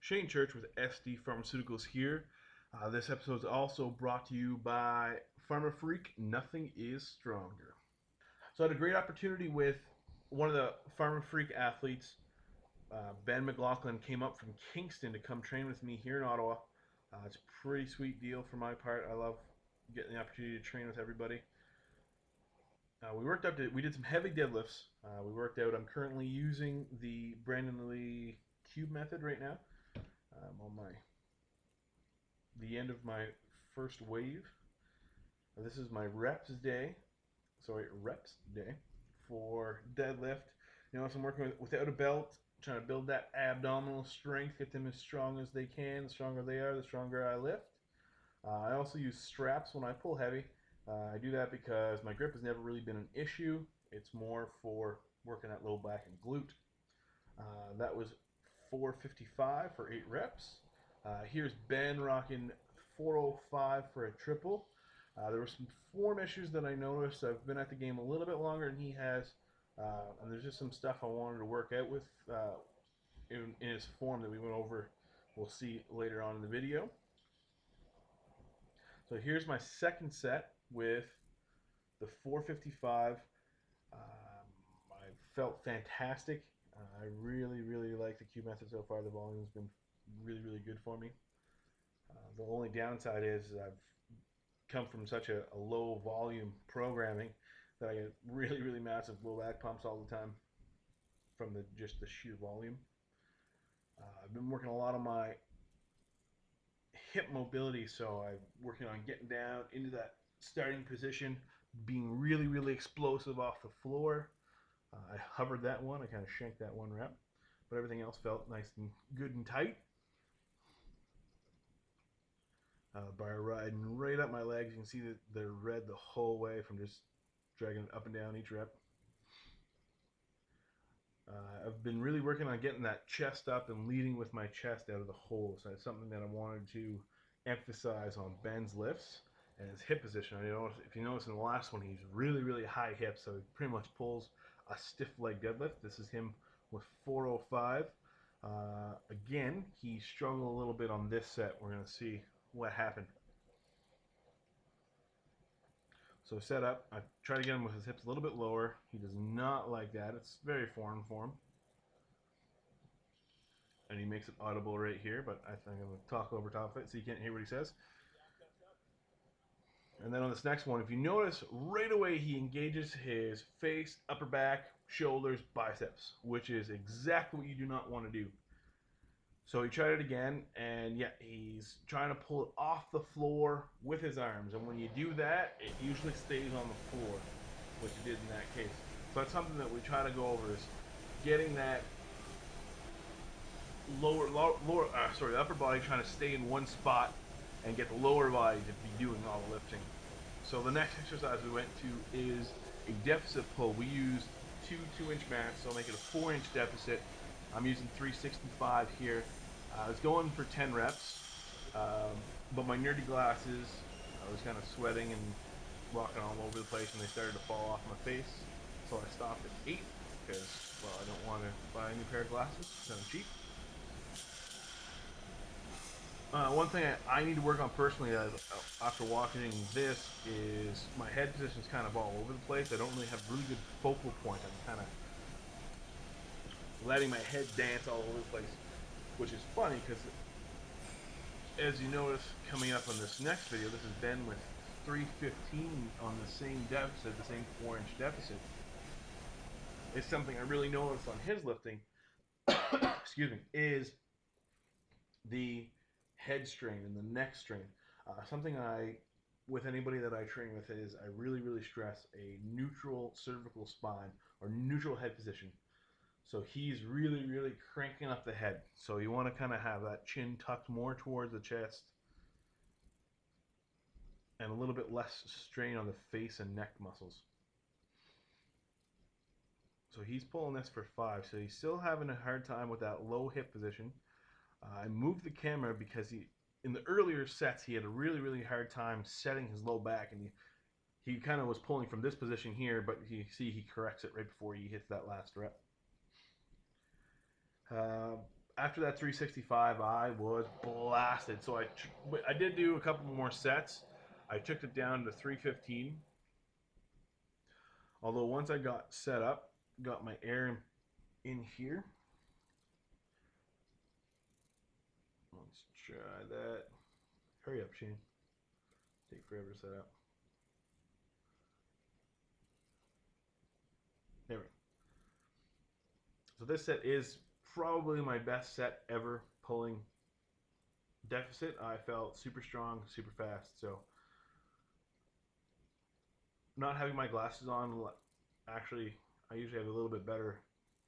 Shane Church with SD Pharmaceuticals here. This episode is also brought to you by Pharma Freak. Nothing is stronger. So I had a great opportunity with one of the Pharma Freak athletes. Ben McLaughlin came up from Kingston to come train with me here in Ottawa. It's a pretty sweet deal for my part. I love getting the opportunity to train with everybody. We did some heavy deadlifts. We worked out. I'm currently using the Brandon Lee cube method right now. On the end of my first wave. This is my reps day for deadlift. I'm working without a belt, trying to build that abdominal strength, get them as strong as they can. The stronger they are, the stronger I lift. I also use straps when I pull heavy. I do that because my grip has never really been an issue. It's more for working that low back and glute. That was 455 for 8 reps. Here's Ben rocking 405 for a triple. There were some form issues that I noticed. I've been at the game a little bit longer than he has, and there's just some stuff I wanted to work out with in his form that we went over. We'll see later on in the video. So here's my second set with the 455. I felt fantastic. I really like the cube method so far. The volume's been really good for me. The only downside is I've come from such a low volume programming that I get really massive low back pumps all the time from just the sheer volume. I've been working a lot on my hip mobility, so I'm working on getting down into that starting position, being really explosive off the floor. I hovered that one. I kind of shanked that one rep, but everything else felt nice and good and tight. Bar riding right up my legs. You can see that they're red the whole way from just dragging it up and down each rep. I've been really working on getting that chest up and leading with my chest out of the hole. So that's something that I wanted to emphasize on Ben's lifts and his hip position. If you notice in the last one, he's really high hips, so he pretty much pulls a stiff leg deadlift. This is him with 405. Again, he struggled a little bit on this set. We're going to see what happened. So set up, I try to get him with his hips a little bit lower. He does not like that. It's very foreign for him. And he makes it audible right here, but I think I'm going to talk over top of it so you can't hear what he says. And then on this next one, if you notice, right away he engages his face, upper back, shoulders, biceps, which is exactly what you do not want to do. So he tried it again, and yeah, he's trying to pull it off the floor with his arms. And when you do that, it usually stays on the floor, which it did in that case. So that's something that we try to go over, is getting that the upper body trying to stay in one spot and get the lower body to be doing all the lifting. So the next exercise we went to is a deficit pull. We used two 2-inch mats, so I'll make it a 4-inch deficit. I'm using 365 here. I was going for 10 reps, but my nerdy glasses, I was kind of sweating and walking all over the place, and they started to fall off my face. So I stopped at 8 because, well, I don't want to buy a new pair of glasses. They're cheap. One thing I need to work on personally after watching this is my head position is kind of all over the place. I don't really have really good focal point. I'm kind of letting my head dance all over the place, which is funny because, as you notice coming up on this next video, this is Ben with 315 on the same deficit, the same 4-inch deficit. It's something I really noticed on his lifting, excuse me, is the head strain and the neck strain. Something with anybody that I train with, is I really stress a neutral cervical spine or neutral head position. So he's really cranking up the head. So you want to kind of have that chin tucked more towards the chest and a little bit less strain on the face and neck muscles. So he's pulling this for 5. So he's still having a hard time with that low hip position. I moved the camera because in the earlier sets he had a really hard time setting his low back, and he kind of was pulling from this position here, but you see he corrects it right before he hits that last rep. after that 365, I was blasted. So I did do a couple more sets. I took it down to 315. Although once I got set up, got my air in here. Let's try that. Hurry up, Shane. Take forever to set up. There we go. So this set is probably my best set ever pulling deficit. I felt super strong, super fast. So not having my glasses on, actually, I usually have a little bit better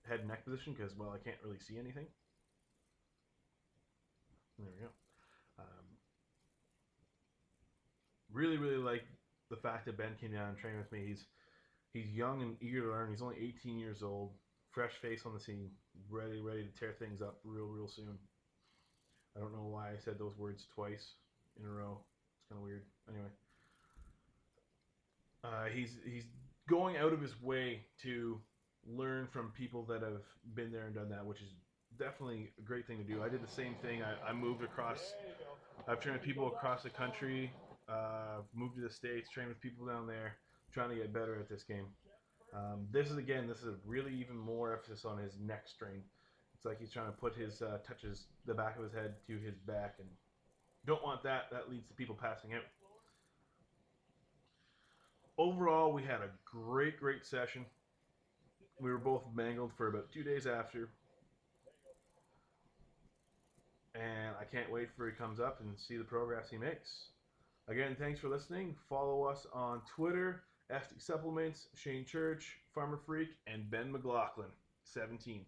head and neck position because, well, I can't really see anything. There we go. Um, really, really like the fact that Ben came down and trained with me. He's young and eager to learn. He's only 18 years old, fresh face on the scene, ready to tear things up real soon. I don't know why I said those words twice in a row. It's kind of weird. Anyway, he's going out of his way to learn from people that have been there and done that, which is definitely a great thing to do. I did the same thing. I moved across. I've trained with people across the country. Moved to the States, trained with people down there, trying to get better at this game. This is a really even more emphasis on his neck strain. It's like he's trying to put his touches the back of his head to his back, and don't want that. That leads to people passing out. Overall, we had a great session. We were both mangled for about 2 days after, and I can't wait for he comes up and see the progress he makes. Again, thanks for listening. Follow us on Twitter, FD Supplements, Shane Church, Farmer Freak, and Ben McLaughlin, 17.